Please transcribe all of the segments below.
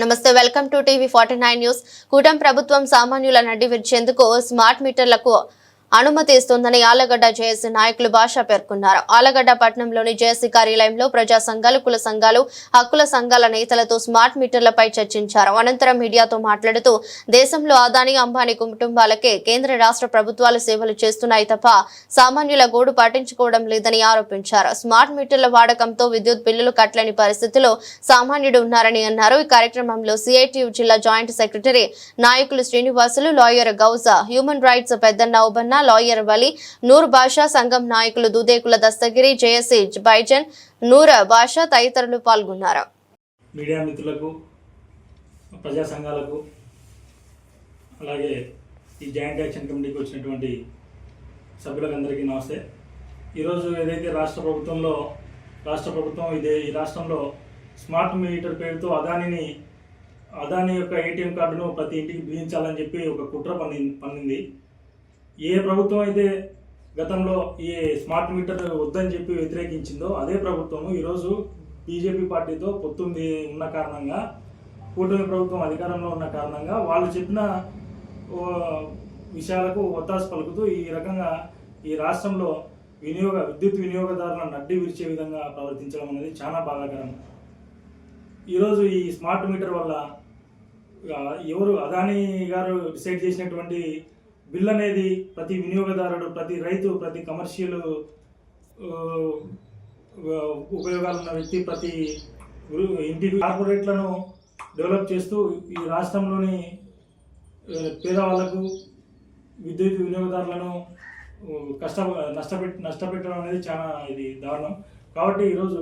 నమస్తే welcome to TV 49 news. కూటమి ప్రభుత్వం సామాన్యుల నడ్డి విరిచేందుకు స్మార్ట్ మీటర్లకు అనుమతి ఇస్తుందని ఆలగడ్డ జేఏసీ నాయకులు భాష పేర్కొన్నారు. ఆలగడ్డ పట్టణంలోని జేఏసీ కార్యాలయంలో ప్రజా సంఘాలు, కుల సంఘాలు, హక్కుల సంఘాల నేతలతో స్మార్ట్ మీటర్లపై చర్చించారు. అనంతరం మీడియాతో మాట్లాడుతూ దేశంలో అదానీ, అంబానీ కుటుంబాలకే కేంద్ర రాష్ట్ర ప్రభుత్వాలు సేవలు చేస్తున్నాయి తప్ప సామాన్యుల గోడు పట్టించుకోవడం లేదని ఆరోపించారు. స్మార్ట్ మీటర్ల వాడకంతో విద్యుత్ బిల్లులు కట్టలేని పరిస్థితిలో సామాన్యుడు ఉన్నారని అన్నారు. ఈ కార్యక్రమంలో సిఐటియు జిల్లా జాయింట్ సెక్రటరీ నాయకులు శ్రీనివాసులు, లాయర్ గౌజా, హ్యూమన్ రైట్స్ పెద్దన్న ఓబన్న, లాయర్ వలి, నూర్ బాషా, సంఘం నాయకులు దుదేకుల దస్తగిరి, జేఏసీ బైజన్, నూర్ బాషా తదితరులు పాల్గొన్నారు. మీడియా మిత్రులకు, ప్రజా సంఘాలకు, అలాగే ఈ జాయింట్ యాక్షన్ కమిటీకి వచ్చినటువంటి సభ్యులందరికీ నమస్తే. ఈరోజు ఏదైతే రాష్ట్ర ప్రభుత్వం ఈ రాష్ట్రంలో స్మార్ట్ మీటర్ పేరుతో అదానీ యొక్క ఏటీఎం కార్డును ప్రతి ఇంటికి బిగించాలని చెప్పి ఒక కుట్ర పన్నింది. ఏ ప్రభుత్వం అయితే గతంలో ఈ స్మార్ట్ మీటర్ వద్దని చెప్పి వ్యతిరేకించిందో అదే ప్రభుత్వం ఈరోజు బీజేపీ పార్టీతో పొత్తుంది ఉన్న కారణంగా, కూటమి ప్రభుత్వం అధికారంలో ఉన్న కారణంగా వాళ్ళు చెప్పిన విషయాలకు ఒత్తాసు పలుకుతూ ఈ రకంగా ఈ రాష్ట్రంలో విద్యుత్ వినియోగదారులను నడ్డి విరిచే విధంగా ప్రవర్తించడం అనేది చాలా బాధాకరం. ఈరోజు ఈ స్మార్ట్ మీటర్ వల్ల ఎవరు అదానీ గారు డిసైడ్ చేసినటువంటి బిల్ అనేది ప్రతి వినియోగదారుడు, ప్రతి రైతు, ప్రతి కమర్షియల్ ఉపయోగాలున్న వ్యక్తి, ప్రతి ఇంటి కార్పొరేట్లను డెవలప్ చేస్తూ ఈ రాష్ట్రంలోని పేదవాళ్లకు, విద్యుత్ వినియోగదారులను నష్టపెట్టడం అనేది చాలా ఇది దారుణం. కాబట్టి ఈరోజు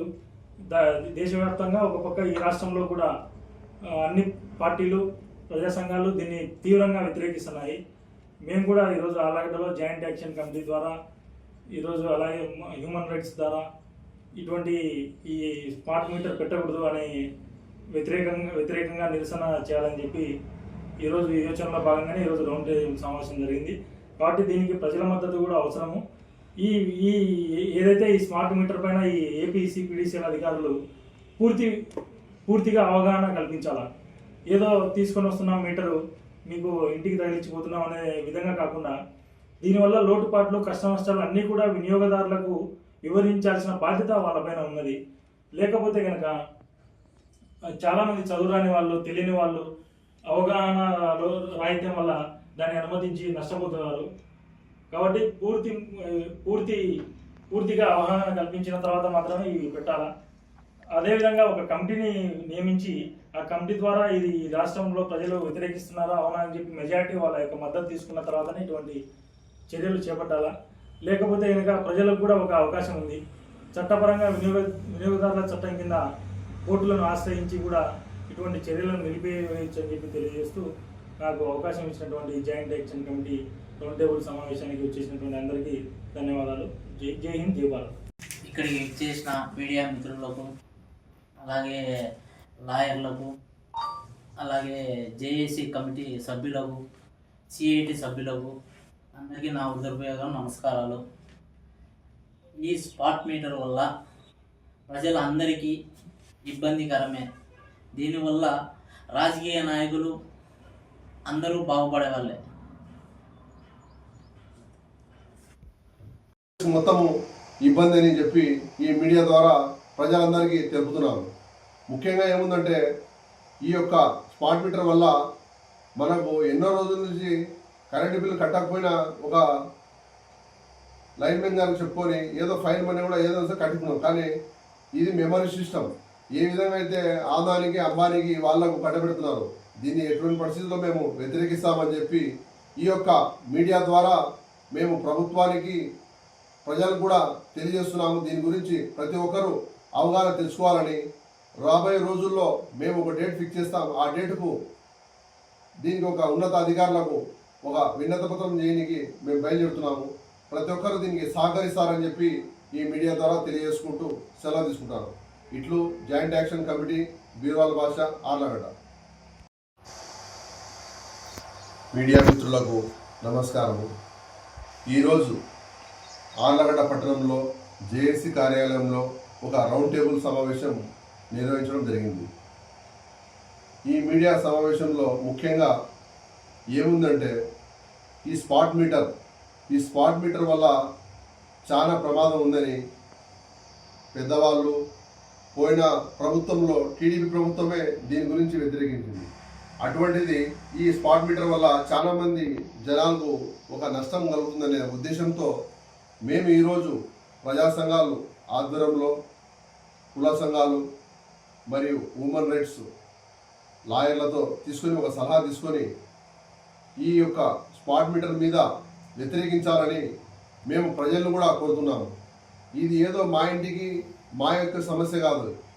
దేశవ్యాప్తంగా ఒక పక్క ఈ రాష్ట్రంలో కూడా అన్ని పార్టీలు, ప్రజా సంఘాలు దీన్ని తీవ్రంగా వ్యతిరేకిస్తున్నాయి. మేము కూడా ఈరోజు ఆలగడ్డలో జాయింట్ యాక్షన్ కమిటీ ద్వారా, ఈరోజు అలాగే హ్యూమన్ రైట్స్ ద్వారా ఇటువంటి ఈ స్మార్ట్ మీటర్ పెట్టకూడదు అని వ్యతిరేకంగా నిరసన చేయాలని చెప్పి ఈరోజు ఈ యోచనలో భాగంగానే ఈరోజు రౌండ్ టేబుల్ సమావేశం జరిగింది. కాబట్టి దీనికి ప్రజల మద్దతు కూడా అవసరము. ఈ ఏదైతే ఈ స్మార్ట్ మీటర్ పైన ఈ ఏపీ సిపిడిసిఎల్ అధికారులు పూర్తిగా అవగాహన కల్పించాలా. ఏదో తీసుకొని వస్తున్నాం మీటరు మీకు ఇంటికి తగిలించిపోతున్నాం అనే విధంగా కాకుండా దీనివల్ల లోటుపాట్లు, కష్ట నష్టాలు అన్నీ కూడా వినియోగదారులకు వివరించాల్సిన బాధ్యత వాళ్ళపైన ఉన్నది. లేకపోతే కనుక చాలామంది చదువురాని వాళ్ళు, తెలియని వాళ్ళు అవగాహన రాహిత్యం వల్ల దాన్ని అనుమతించి నష్టపోతున్నారు. కాబట్టి పూర్తిగా అవగాహన కల్పించిన తర్వాత మాత్రమే ఇవి పెట్టాలా. అదేవిధంగా ఒక కమిటీని నియమించి ఆ కమిటీ ద్వారా ఇది రాష్ట్రంలో ప్రజలు వ్యతిరేకిస్తున్నారా అవునా అని చెప్పి మెజారిటీ వాళ్ళ యొక్క మద్దతు తీసుకున్న తర్వాతనే ఇటువంటి చర్యలు చేపట్టాలా. లేకపోతే కనుక ప్రజలకు కూడా ఒక అవకాశం ఉంది. చట్టపరంగా వినియోగదారుల చట్టం కింద కోర్టులను ఆశ్రయించి కూడా ఇటువంటి చర్యలను నిలిపివేయచ్చు అని చెప్పి తెలియజేస్తూ నాకు అవకాశం ఇచ్చినటువంటి joint action committee round table సమావేశానికి వచ్చేసినటువంటి అందరికీ ధన్యవాదాలు. జై హింద్, జై భారత్. ఇక్కడికి చేసిన మీడియా మిత్రులకు, అలాగే లాయర్లకు, అలాగే జేఏసీ కమిటీ సభ్యులకు, సిఐటి సభ్యులకు అందరికీ నా హృదయపూర్వక నమస్కారాలు. ఈ స్మార్ట్ మీటర్ వల్ల ప్రజలందరికీ ఇబ్బందికరమే. దీనివల్ల రాజకీయ నాయకులు అందరూ బాగుపడే వాళ్ళే. మొత్తము ఇబ్బంది అని చెప్పి ఈ మీడియా ద్వారా ప్రజలందరికీ తెలుపుతున్నాను. ముఖ్యంగా ఏముందంటే ఈ యొక్క స్మార్ట్ మీటర్ వల్ల మనకు ఎన్నో రోజుల నుంచి కరెంటు బిల్లు కట్టకపోయినా ఒక లైన్మెన్ గారికి చెప్పుకొని ఏదో ఫైన్ మనీ కూడా ఏదో కట్టుకున్నాం. కానీ ఇది మెమరీ సిస్టమ్. ఏ విధంగా అయితే ఆదానికి, అంబానీకి వాళ్లకు కట్టబెడుతున్నారు, దీన్ని ఎటువంటి పరిస్థితుల్లో మేము వ్యతిరేకిస్తామని చెప్పి ఈ యొక్క మీడియా ద్వారా మేము ప్రభుత్వానికి, ప్రజలకు కూడా తెలియజేస్తున్నాము. దీని గురించి ప్రతి ఒక్కరూ అవగాహన తెలుసుకోవాలని. రాబోయే రోజుల్లో మేము ఒక డేట్ ఫిక్స్ చేస్తాం. ఆ డేటుకు దీనికి ఒక ఉన్నత అధికారులకు ఒక విన్నత పత్రం చేయడానికి మేము బయలుదేరుతున్నాము. ప్రతి ఒక్కరు దీనికి సహకరిస్తారని చెప్పి ఈ మీడియా ద్వారా తెలియజేసుకుంటూ సెలవు తీసుకుంటాను. ఇట్లు జాయింట్ యాక్షన్ కమిటీ, బీర్వాల భాష, ఆర్లగడ్డ. మీడియా మిత్రులకు నమస్కారము. ఈరోజు ఆర్లగడ్డ పట్టణంలో జేఏసీ కార్యాలయంలో ఒక రౌండ్ టేబుల్ సమావేశం నిర్వహించడం జరిగింది. ఈ మీడియా సమావేశంలో ముఖ్యంగా ఏముందంటే ఈ స్పాట్ మీటర్ వల్ల చాలా ప్రమాదం ఉందని పెద్దవాళ్ళు పోయిన ప్రభుత్వంలో టీడీపీ ప్రభుత్వమే దీని గురించి వ్యతిరేకించింది. అటువంటిది ఈ స్పాట్ మీటర్ వల్ల చాలామంది జనాలకు ఒక నష్టం కలుగుతుందనే ఉద్దేశంతో మేము ఈరోజు ప్రజా సంఘాలు ఆధ్వర్యంలో కుల సంఘాలు మరియు హ్యూమన్ రైట్స్ లాయర్లతో ఒక సలహా తీసుకొని ఈ యొక్క స్పాట్ మీటర్ మీద వ్యతిరేకించాలని మేము ప్రజలను కూడా కోరుతున్నాము. ఇది ఏదో మా ఇంటికి మా యొక్క సమస్య కాదు,